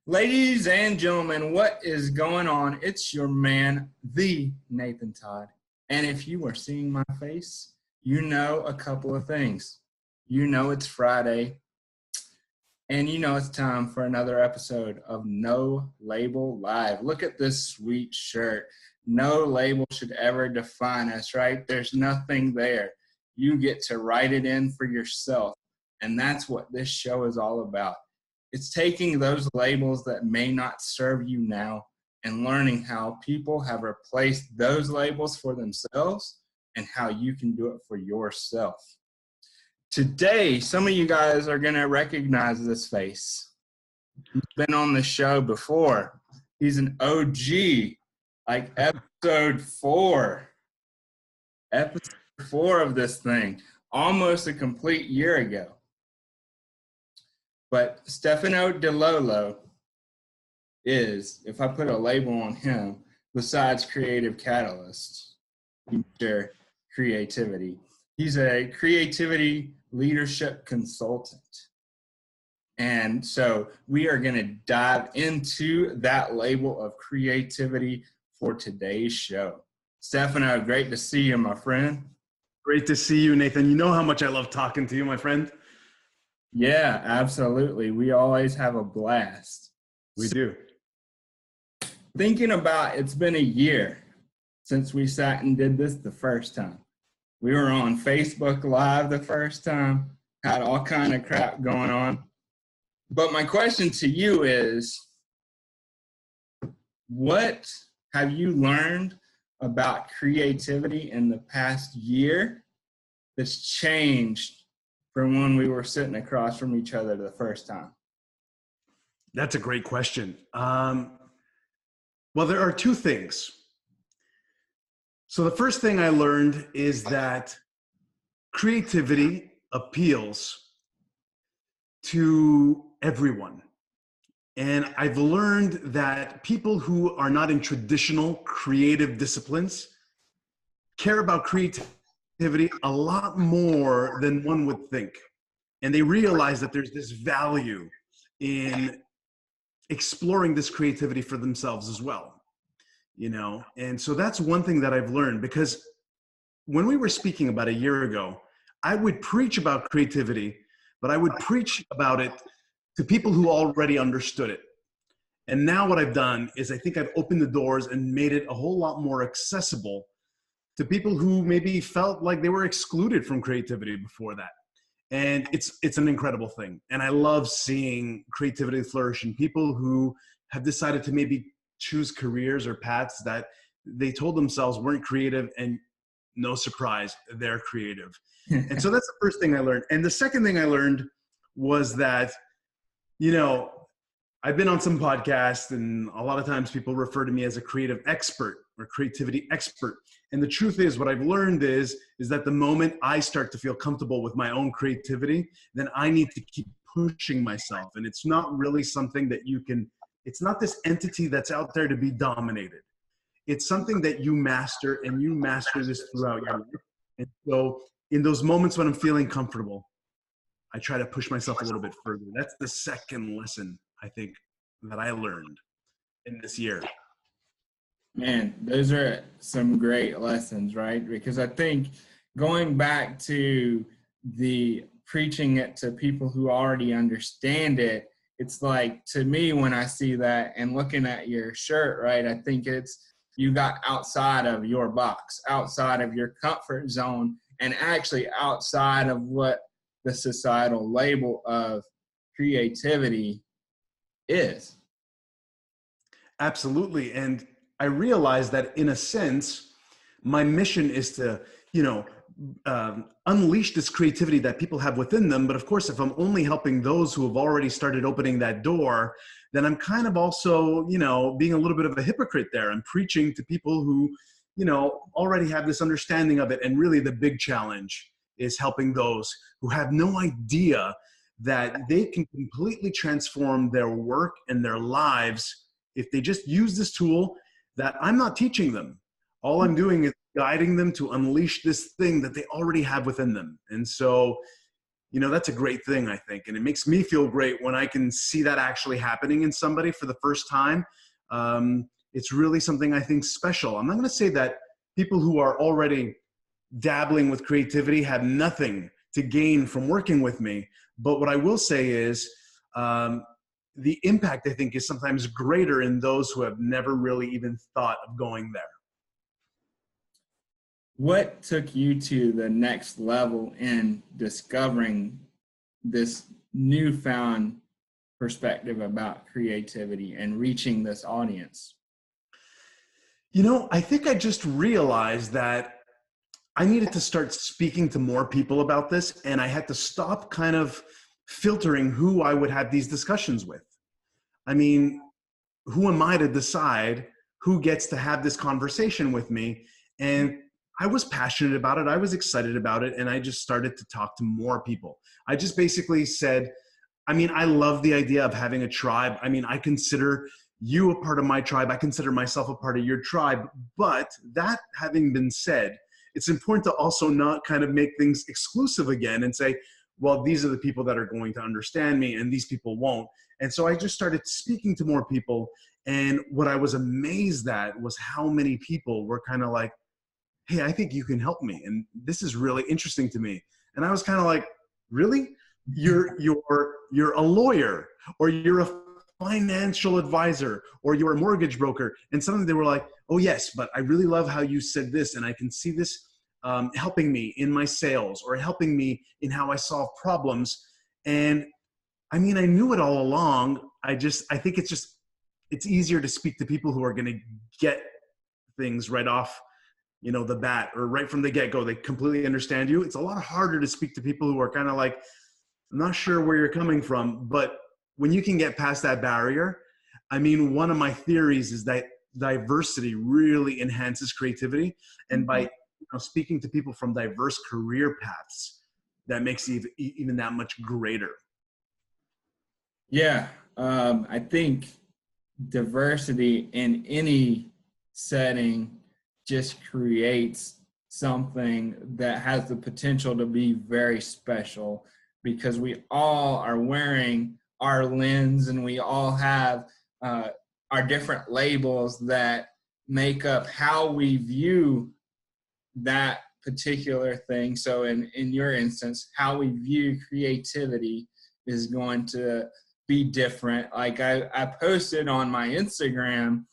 Ladies and gentlemen, what is going on? It's your man, the Nathan Todd. And if you are seeing my face, you know a couple of things. You know it's Friday, and you know it's time for another episode of No Label Live. Look at this sweet shirt. No label should ever define us, right? There's nothing there. You get to write it in for yourself, and that's what this show is all about. It's taking those labels that may not serve you now and learning how people have replaced those labels for themselves and how you can do it for yourself. Today, some of you guys are going to recognize this face. He's been on the show before. He's an OG, like episode 4. Episode 4 of this thing, almost a complete year ago. But Stefano Di Lollo is, if I put a label on him, besides creative catalyst, future creativity, he's a creativity leadership consultant. And so we are going to dive into that label of creativity for today's show. Stefano, great to see you, my friend. Great to see you, Nathan. You know how much I love talking to you, my friend. Yeah, absolutely. We always have a blast. We do. Thinking about, it's been a year since we sat and did this the first time. We were on Facebook Live the first time, had all kind of crap going on. But my question to you is, what have you learned about creativity in the past year that's changed from when we were sitting across from each other the first time? That's a great question. Well, there are two things. So the first thing I learned is that creativity appeals to everyone. And I've learned that people who are not in traditional creative disciplines care about creativity a lot more than one would think. And they realize that there's this value in exploring this creativity for themselves as well, you know? And so that's one thing that I've learned, because when we were speaking about a year ago, I would preach about creativity, but I would preach about it to people who already understood it. And now what I've done is I think I've opened the doors and made it a whole lot more accessible to people who maybe felt like they were excluded from creativity before that. And it's an incredible thing. And I love seeing creativity flourish in people who have decided to maybe choose careers or paths that they told themselves weren't creative, and no surprise, they're creative. And so that's the first thing I learned. And the second thing I learned was that, you know, I've been on some podcasts, and a lot of times people refer to me as a creative expert or creativity expert. And the truth is, what I've learned is that the moment I start to feel comfortable with my own creativity, then I need to keep pushing myself. And it's not really something that you can, it's not this entity that's out there to be dominated. It's something that you master, and you master this throughout your life. And so in those moments when I'm feeling comfortable, I try to push myself a little bit further. That's the second lesson, I think, that I learned in this year. Man, those are some great lessons, right? Because I think going back to the preaching it to people who already understand it, it's like, to me, when I see that and looking at your shirt, right, I think it's you got outside of your box, outside of your comfort zone, and actually outside of what the societal label of creativity is. Absolutely. And I realized that, in a sense, my mission is to, you know, unleash this creativity that people have within them. But of course, if I'm only helping those who have already started opening that door, then I'm kind of also, you know, being a little bit of a hypocrite there. I'm preaching to people who, you know, already have this understanding of it. And really the big challenge is helping those who have no idea that they can completely transform their work and their lives if they just use this tool that I'm not teaching them. All I'm doing is guiding them to unleash this thing that they already have within them. And so you know, that's a great thing, I think. And it makes me feel great when I can see that actually happening in somebody for the first time. It's really something I think special. I'm not going to say that people who are already dabbling with creativity have nothing to gain from working with me. But what I will say is the impact, I think, is sometimes greater in those who have never really even thought of going there. What took you to the next level in discovering this newfound perspective about creativity and reaching this audience? You know, I think I just realized that I needed to start speaking to more people about this, and I had to stop kind of filtering who I would have these discussions with. I mean, who am I to decide who gets to have this conversation with me? And I was passionate about it. I was excited about it. And I just started to talk to more people. I just basically said, I mean, I love the idea of having a tribe. I mean, I consider you a part of my tribe. I consider myself a part of your tribe. But that having been said, it's important to also not kind of make things exclusive again and say, well, these are the people that are going to understand me and these people won't. And so I just started speaking to more people. And what I was amazed at was how many people were kind of like, hey, I think you can help me. And this is really interesting to me. And I was kind of like, really? You're a lawyer, or you're a financial advisor, or you're a mortgage broker. And suddenly they were like, oh yes, but I really love how you said this. And I can see this helping me in my sales, or helping me in how I solve problems. And I mean, I knew it all along. I think it's easier to speak to people who are going to get things right off, you know, the bat, or right from the get-go. They completely understand you. It's a lot harder to speak to people who are kind of like, I'm not sure where you're coming from. But when you can get past that barrier, I mean, one of my theories is that diversity really enhances creativity. And by speaking to people from diverse career paths, that makes it even that much greater. Yeah, I think diversity in any setting just creates something that has the potential to be very special, because we all are wearing our lens and we all have our different labels that make up how we view that particular thing. So in your instance, how we view creativity is going to be different. Like I posted on my Instagram,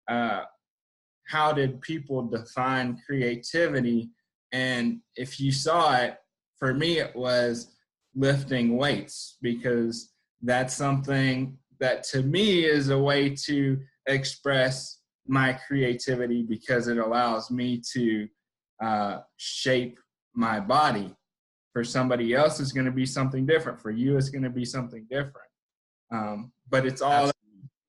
how did people define creativity? And if you saw it, for me, it was lifting weights, because that's something that to me is a way to express my creativity, because it allows me to shape my body. For somebody else, it's going to be something different. For you, it's going to be something different. But it's all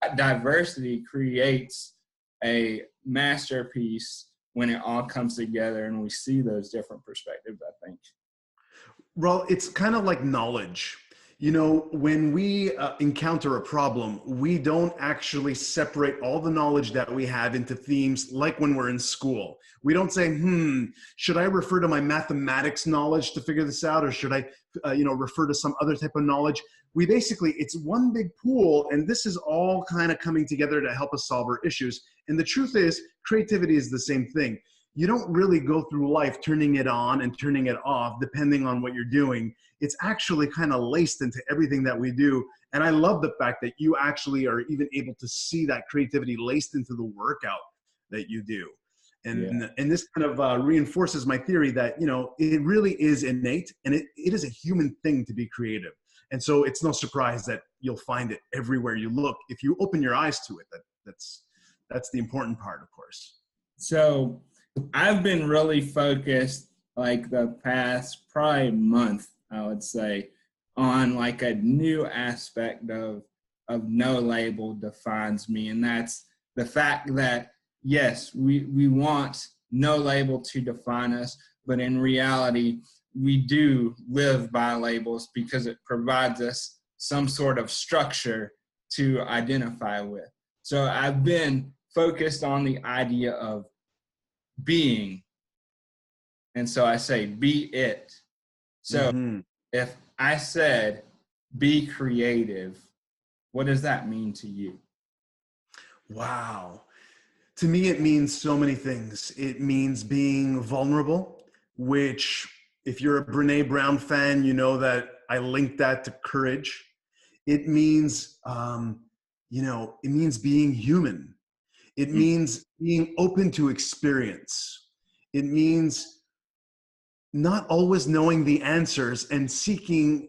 that diversity creates a masterpiece when it all comes together and we see those different perspectives, I think. Well, it's kind of like knowledge. You know, when we encounter a problem, we don't actually separate all the knowledge that we have into themes like when we're in school. We don't say, should I refer to my mathematics knowledge to figure this out, or should I, refer to some other type of knowledge? We basically, it's one big pool, and this is all kind of coming together to help us solve our issues. And the truth is, creativity is the same thing. You don't really go through life turning it on and turning it off depending on what you're doing. It's actually kind of laced into everything that we do. And I love the fact that you actually are even able to see that creativity laced into the workout that you do. And this kind of reinforces my theory that, you know, it really is innate, and it is a human thing to be creative. And so it's no surprise that you'll find it everywhere you look if you open your eyes to it. That's the important part, of course. So I've been really focused, like the past probably month, I would say, on like a new aspect of no label defines me. And that's the fact that, yes, we want no label to define us, but in reality, we do live by labels because it provides us some sort of structure to identify with. So I've been focused on the idea of being. And so I say, be it. So if I said, be creative. What does that mean to you? Wow. To me, it means so many things. It means being vulnerable, which, if you're a Brene Brown fan, you know that I link that to courage. It means, it means being human. It means being open to experience. It means not always knowing the answers and seeking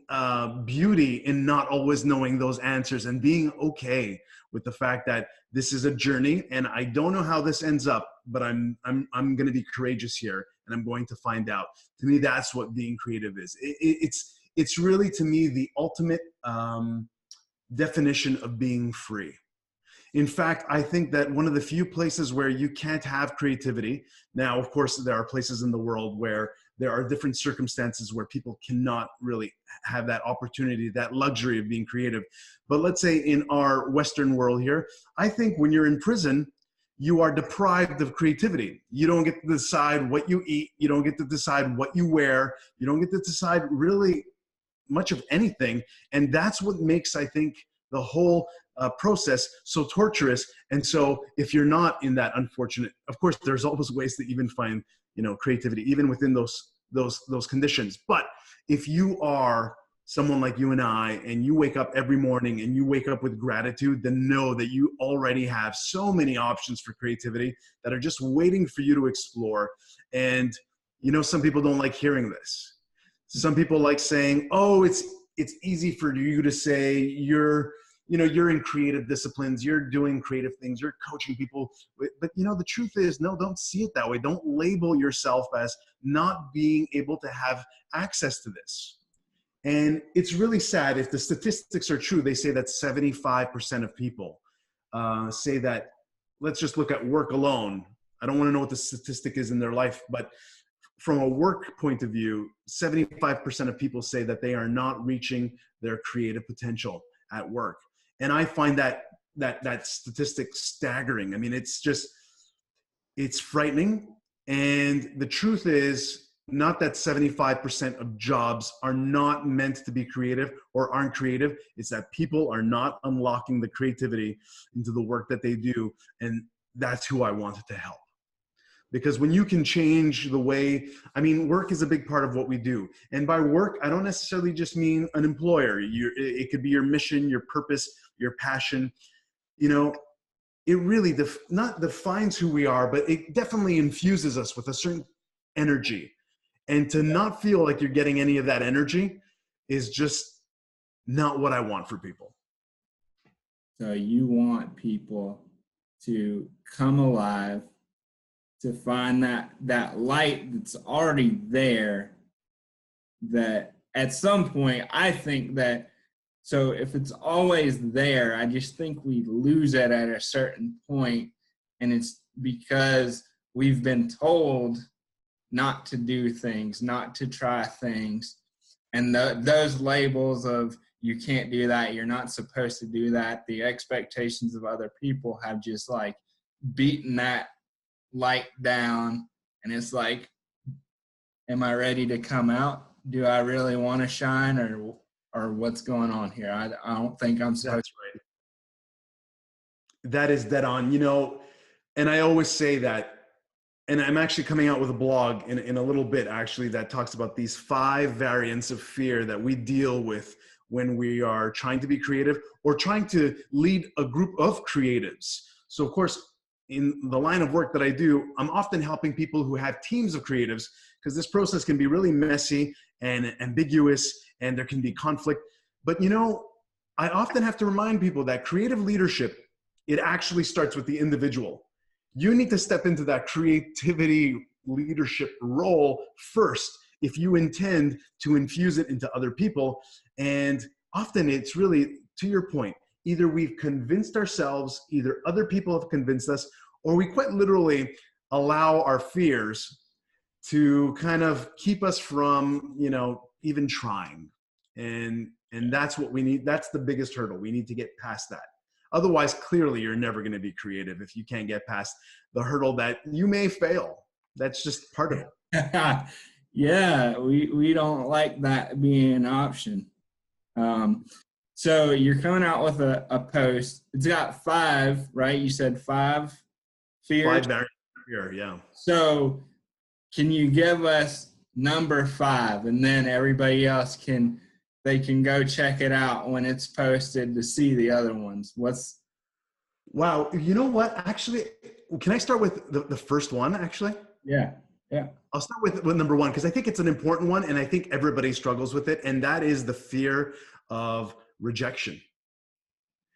beauty in not always knowing those answers, and being okay with the fact that this is a journey and I don't know how this ends up, but I'm going to be courageous here and I'm going to find out. To me, that's what being creative is. It's really, to me, the ultimate definition of being free. In fact, I think that one of the few places where you can't have creativity, now, of course, there are places in the world where there are different circumstances where people cannot really have that opportunity, that luxury of being creative. But let's say in our Western world here, I think when you're in prison, you are deprived of creativity. You don't get to decide what you eat. You don't get to decide what you wear. You don't get to decide really much of anything. And that's what makes, I think, the whole process so torturous. And so if you're not in that unfortunate, of course, there's always ways to even find, creativity, even within those conditions. But if you are someone like you and I, and you wake up every morning and you wake up with gratitude, then know that you already have so many options for creativity that are just waiting for you to explore. And, some people don't like hearing this. Some people like saying, oh, it's easy for you to say you're in creative disciplines, you're doing creative things, you're coaching people. But the truth is, no, don't see it that way. Don't label yourself as not being able to have access to this. And it's really sad. If the statistics are true, they say that 75% of people say that, let's just look at work alone. I don't want to know what the statistic is in their life, but from a work point of view, 75% of people say that they are not reaching their creative potential at work. And I find that statistic staggering. I mean, it's frightening. And the truth is not that 75% of jobs are not meant to be creative or aren't creative. It's that people are not unlocking the creativity into the work that they do. And that's who I wanted to help. Because when you can change the way, work is a big part of what we do. And by work, I don't necessarily just mean an employer. It could be your mission, your purpose, your passion. It really not defines who we are, but it definitely infuses us with a certain energy. And to not feel like you're getting any of that energy is just not what I want for people. So you want people to come alive, to find that light that's already there, that at some point, I think that, so if it's always there, I just think we lose it at a certain point, and it's because we've been told not to do things, not to try things, and those labels of you can't do that, you're not supposed to do that, the expectations of other people have just like beaten that light down, and it's like, am I ready to come out? Do I really want to shine, or what's going on here? I don't think I'm supposed to. That is dead on, and I always say that, and I'm actually coming out with a blog in a little bit, actually, that talks about these 5 variants of fear that we deal with when we are trying to be creative or trying to lead a group of creatives. So of course, in the line of work that I do, I'm often helping people who have teams of creatives, because this process can be really messy and ambiguous, and there can be conflict. But I often have to remind people that creative leadership, it actually starts with the individual. You need to step into that creativity leadership role first if you intend to infuse it into other people. And often it's really, to your point, either we've convinced ourselves, either other people have convinced us, or we quite literally allow our fears to kind of keep us from, even trying. And that's what we need. That's the biggest hurdle. We need to get past that. Otherwise, clearly, you're never going to be creative if you can't get past the hurdle that you may fail. That's just part of it. Yeah, we don't like that being an option. Um, so you're coming out with a post. It's got five, right? You said five fears. 5 barriers here, yeah. So can you give us number five, and then everybody else can go check it out when it's posted to see the other ones? What's Wow, you know what? Actually, can I start with the first one, actually? yeah, yeah. I'll start with number one, because I think it's an important one, and I think everybody struggles with it, and that is the fear of rejection.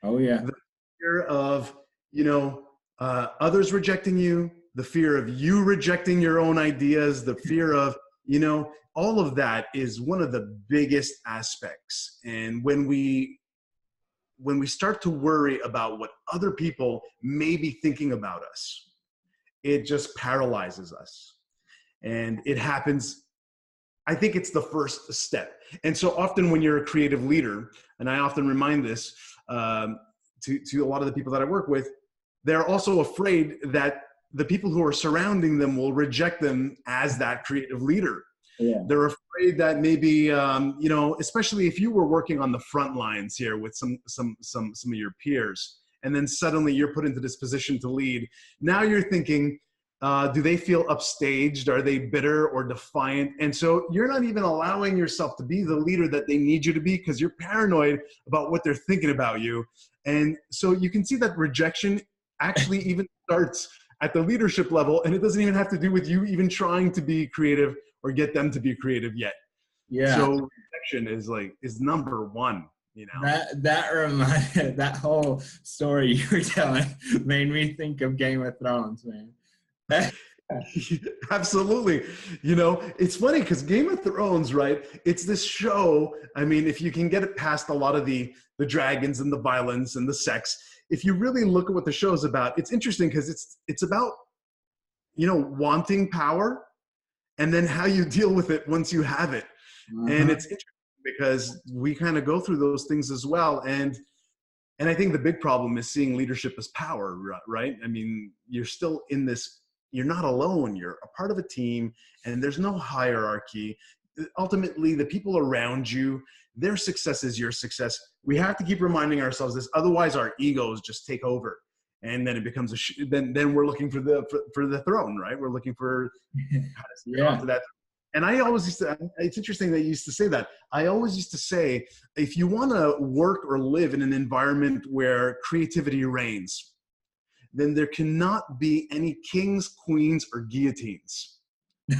Oh yeah. The fear of, you know, others rejecting you, the fear of you rejecting your own ideas, the fear of, you know, all of that is one of the biggest aspects. And when we start to worry about what other people may be thinking about us, it just paralyzes us. And it happens, I think it's the first step. And so often when you're a creative leader, and I often remind this to a lot of the people that I work with, they're also afraid that the people who are surrounding them will reject them as that creative leader. Yeah. They're afraid that maybe, you know, especially if you were working on the front lines here with some of your peers, and then suddenly you're put into this position to lead. Now you're thinking, do they feel upstaged? Are they bitter or defiant? And so you're not even allowing yourself to be the leader that they need you to be, because you're paranoid about what they're thinking about you. And so you can see that rejection actually even starts at the leadership level, and it doesn't even have to do with you even trying to be creative or get them to be creative yet. Yeah. So rejection is number one, you know. That reminded that whole story you were telling made me think of Game of Thrones, man. Absolutely. You know, it's funny because Game of Thrones, right? It's this show. I mean, if you can get it past a lot of the dragons and the violence and the sex, if you really look at what the show is about, it's interesting because it's about, you know, wanting power and then how you deal with it once you have it. And it's interesting because we kind of go through those things as well. And I think the big problem is seeing leadership as power, right? I mean, you're still in this, you're not alone, you're a part of a team, and there's no hierarchy. Ultimately, the people around you, their success is your success. We have to keep reminding ourselves this, otherwise our egos just take over. And then it becomes then we're looking for the throne, right? We're looking for how to get onto that. And I always used to, it's interesting that you used to say that. I always used to say, if you want to work or live in an environment where creativity reigns, then there cannot be any kings, queens, or guillotines. You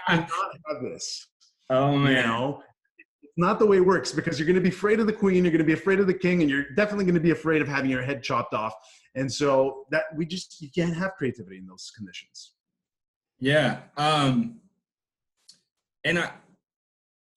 cannot have this. Oh man. You know, it's not the way it works, because you're going to be afraid of the queen, you're going to be afraid of the king, and you're definitely going to be afraid of having your head chopped off. And so that you can't have creativity in those conditions. Yeah. And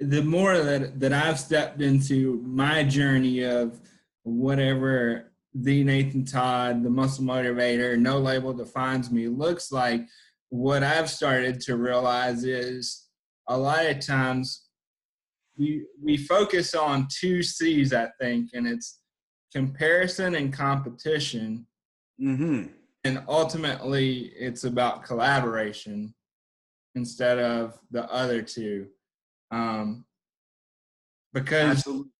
the more that I've stepped into my journey of whatever the Nathan Todd, the muscle motivator, no label defines me, looks like, what I've started to realize is a lot of times we focus on two C's, I think, and it's comparison and competition. Mm-hmm. And ultimately, it's about collaboration instead of the other two. Because Absolutely.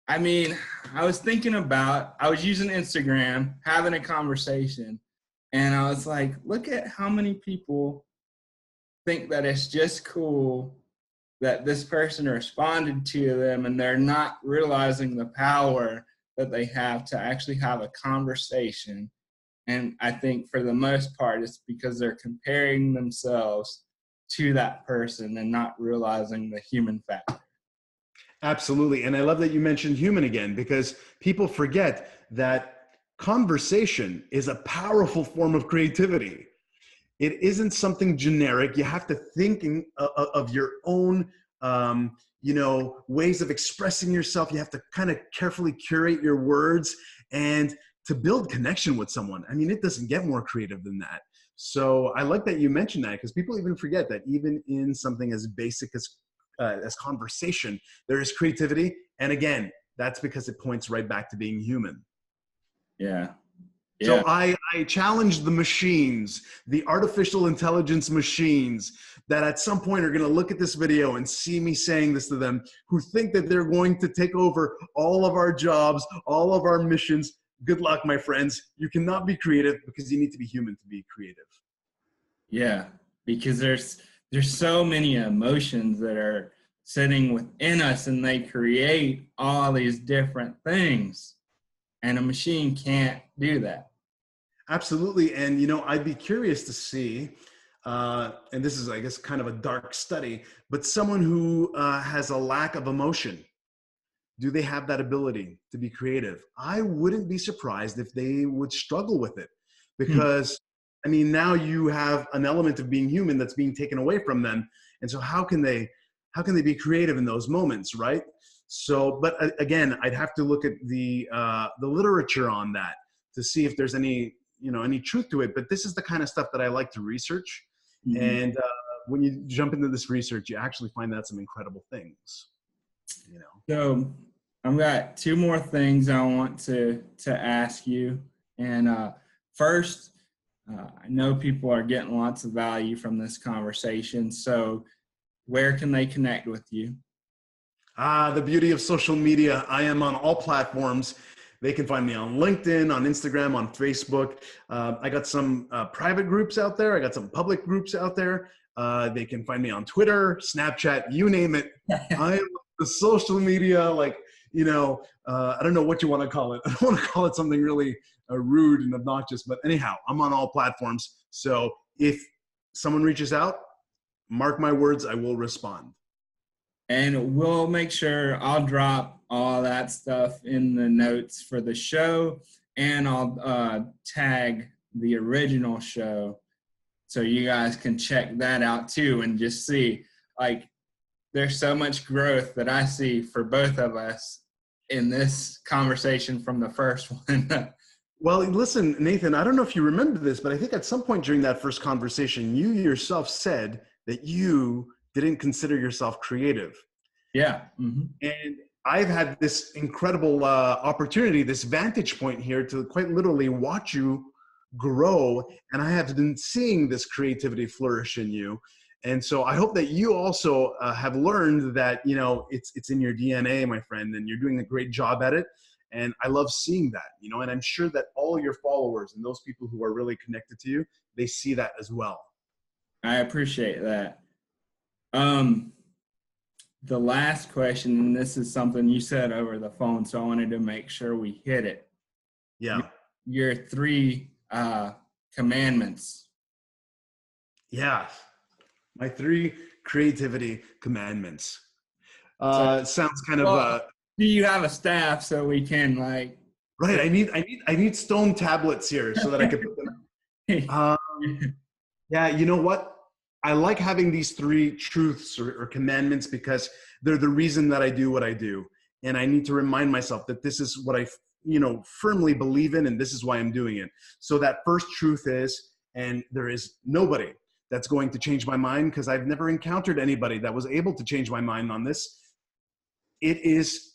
I mean, I was using Instagram, having a conversation, and I was like, look at how many people think that it's just cool that this person responded to them, and they're not realizing the power that they have to actually have a conversation. And I think for the most part, it's because they're comparing themselves to that person and not realizing the human factor. Absolutely. And I love that you mentioned human again, because people forget that conversation is a powerful form of creativity. It isn't something generic. You have to think of your own, you know, ways of expressing yourself. You have to kind of carefully curate your words and to build connection with someone. I mean, it doesn't get more creative than that. So I like that you mentioned that, because people even forget that even in something as basic as conversation, there is creativity. And again, that's because it points right back to being human. Yeah. Yeah. So I challenge the machines, the artificial intelligence machines that at some point are going to look at this video and see me saying this to them, who think that they're going to take over all of our jobs, all of our missions. Good luck, my friends. You cannot be creative because you need to be human to be creative. Yeah, because there's so many emotions that are sitting within us, and they create all these different things, and a machine can't do that. Absolutely. And, I'd be curious to see, and this is, I guess, kind of a dark study, but someone who has a lack of emotion, do they have that ability to be creative? I wouldn't be surprised if they would struggle with it, because, now you have an element of being human that's being taken away from them. And so how can they be creative in those moments, right? So, but again, I'd have to look at the literature on that to see if there's any truth to it. But this is the kind of stuff that I like to research. Mm-hmm. And when you jump into this research, you actually find out some incredible things. So I've got two more things I want to ask you. And first, I know people are getting lots of value from this conversation. So where can they connect with you? The beauty of social media. I am on all platforms. They can find me on LinkedIn, on Instagram, on Facebook. I got some private groups out there. I got some public groups out there. They can find me on Twitter, Snapchat, you name it. I am the social media, I don't know what you want to call it. I don't want to call it something really rude and obnoxious, but anyhow, I'm on all platforms. So if someone reaches out, mark my words, I will respond. And we'll make sure I'll drop all that stuff in the notes for the show, and I'll tag the original show so you guys can check that out too and just see, there's so much growth that I see for both of us in this conversation from the first one. Well, listen, Nathan, I don't know if you remember this, but I think at some point during that first conversation, you yourself said that you didn't consider yourself creative. Yeah. Mm-hmm. And I've had this incredible opportunity, this vantage point here to quite literally watch you grow. And I have been seeing this creativity flourish in you. And so I hope that you also have learned that, it's in your DNA, my friend, and you're doing a great job at it. And I love seeing that, and I'm sure that all your followers and those people who are really connected to you, they see that as well. I appreciate that. The last question, and this is something you said over the phone, so I wanted to make sure we hit it. Yeah. Your 3 commandments. Yeah. My 3 creativity commandments. Sounds kind of. Do you have a staff so we can Right. I need stone tablets here so that I can put them. Yeah. You know what? I like having these 3 truths or commandments because they're the reason that I do what I do. And I need to remind myself that this is what I, firmly believe in, and this is why I'm doing it. So that first truth is, and there is nobody that's going to change my mind because I've never encountered anybody that was able to change my mind on this. It is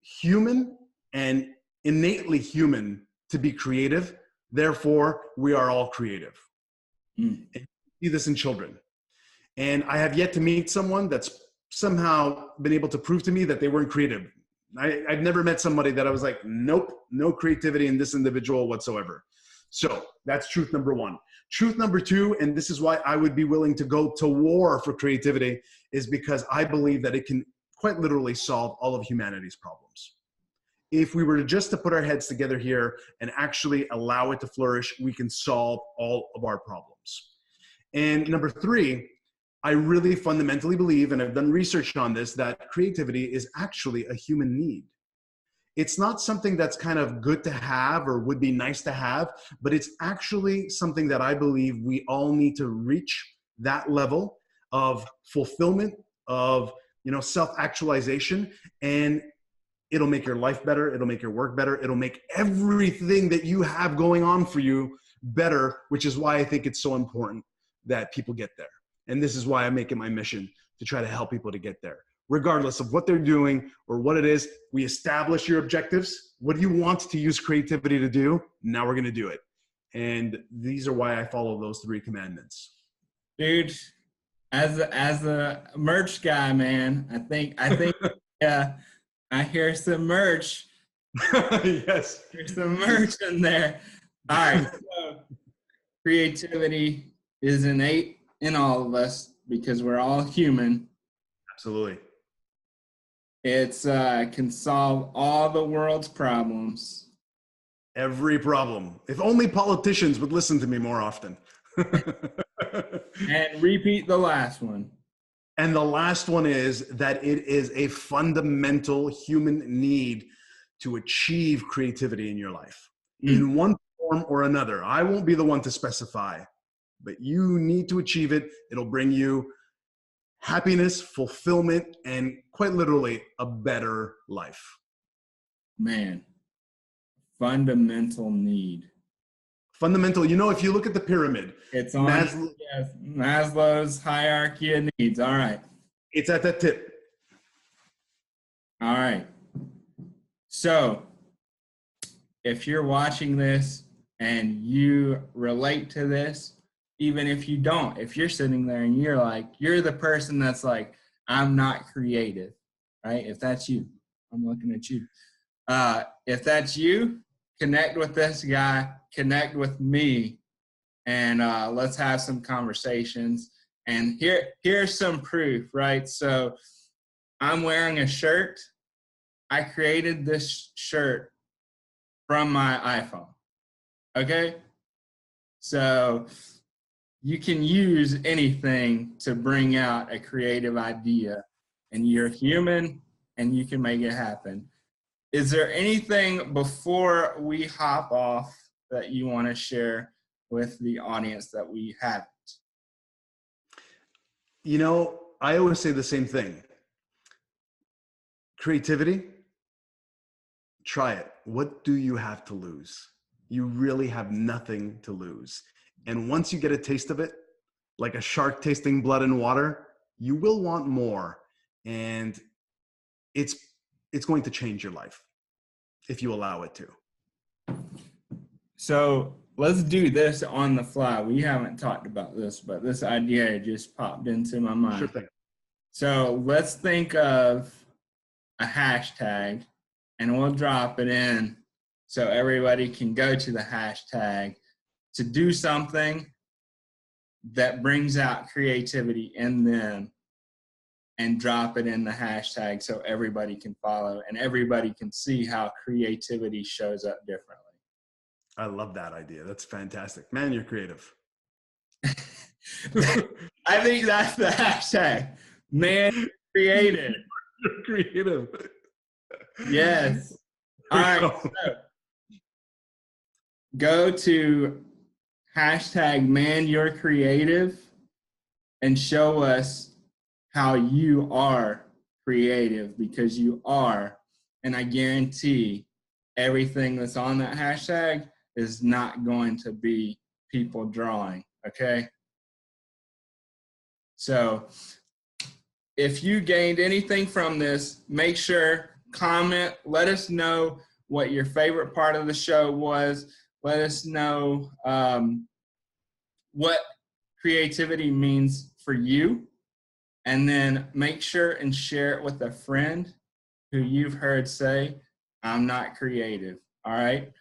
human and innately human to be creative. Therefore, we are all creative. And you see this in children. And I have yet to meet someone that's somehow been able to prove to me that they weren't creative. I've never met somebody that I was like, nope, no creativity in this individual whatsoever. So that's truth number 1. Truth number 2, and this is why I would be willing to go to war for creativity, is because I believe that it can quite literally solve all of humanity's problems. If we were to put our heads together here and actually allow it to flourish, we can solve all of our problems. And number 3, I really fundamentally believe, and I've done research on this, that creativity is actually a human need. It's not something that's kind of good to have or would be nice to have, but it's actually something that I believe we all need to reach that level of fulfillment, of self-actualization, and it'll make your life better, it'll make your work better, it'll make everything that you have going on for you better, which is why I think it's so important that people get there. And this is why I make it my mission to try to help people to get there. Regardless of what they're doing or what it is, we establish your objectives. What do you want to use creativity to do? Now we're going to do it. And these are why I follow those 3 commandments. Dude, as a merch guy, man, I think yeah, I hear some merch. Yes. There's some merch in there. All right. So creativity is innate in all of us because we're all human. Absolutely. It's can solve all the world's problems. Every problem. If only politicians would listen to me more often. And repeat the last one. And the last one is that it is a fundamental human need to achieve creativity in your life in one form or another. I won't be the one to specify, but you need to achieve it. It'll bring you happiness, fulfillment, and quite literally a better life. Man, fundamental need. Fundamental, you know, if you look at the pyramid, It's on Maslow's hierarchy of needs. All right. it's at that tip. All right. So if you're watching this and you relate to this, even if you don't, if you're sitting there and you're like, you're the person that's like, I'm not creative, right? If that's you, I'm looking at you. If that's you, connect with this guy, connect with me, and let's have some conversations. And here's some proof, right? So I'm wearing a shirt. I created this shirt from my iPhone, okay? So you can use anything to bring out a creative idea, and you're human and you can make it happen. Is there anything before we hop off that you want to share with the audience that we haven't? You know, I always say the same thing. Creativity, try it. What do you have to lose? You really have nothing to lose. And once you get a taste of it, like a shark tasting blood and water, you will want more. And it's going to change your life if you allow it to. So let's do this on the fly. We haven't talked about this, but this idea just popped into my mind. Sure thing. So let's think of a hashtag and we'll drop it in so everybody can go to the hashtag to do something that brings out creativity in them and drop it in the hashtag so everybody can follow and everybody can see how creativity shows up differently. I love that idea. That's fantastic. Man, you're creative. I think that's the hashtag. Man, creative. You're creative. Yes. All right. So go to hashtag man you're creative and show us how you are creative, because you are. And I guarantee everything that's on that hashtag is not going to be people drawing. Okay. So if you gained anything from this, make sure, comment, let us know what your favorite part of the show was. Let us know what creativity means for you. And then make sure and share it with a friend who you've heard say, I'm not creative. All right.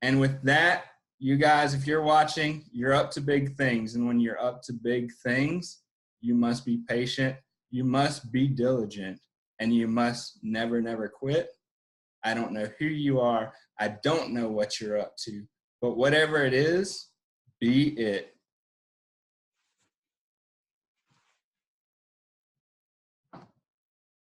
And with that, you guys, if you're watching, you're up to big things. And when you're up to big things, you must be patient. You must be diligent. And you must never, never quit. I don't know who you are. I don't know what you're up to. But whatever it is, be it.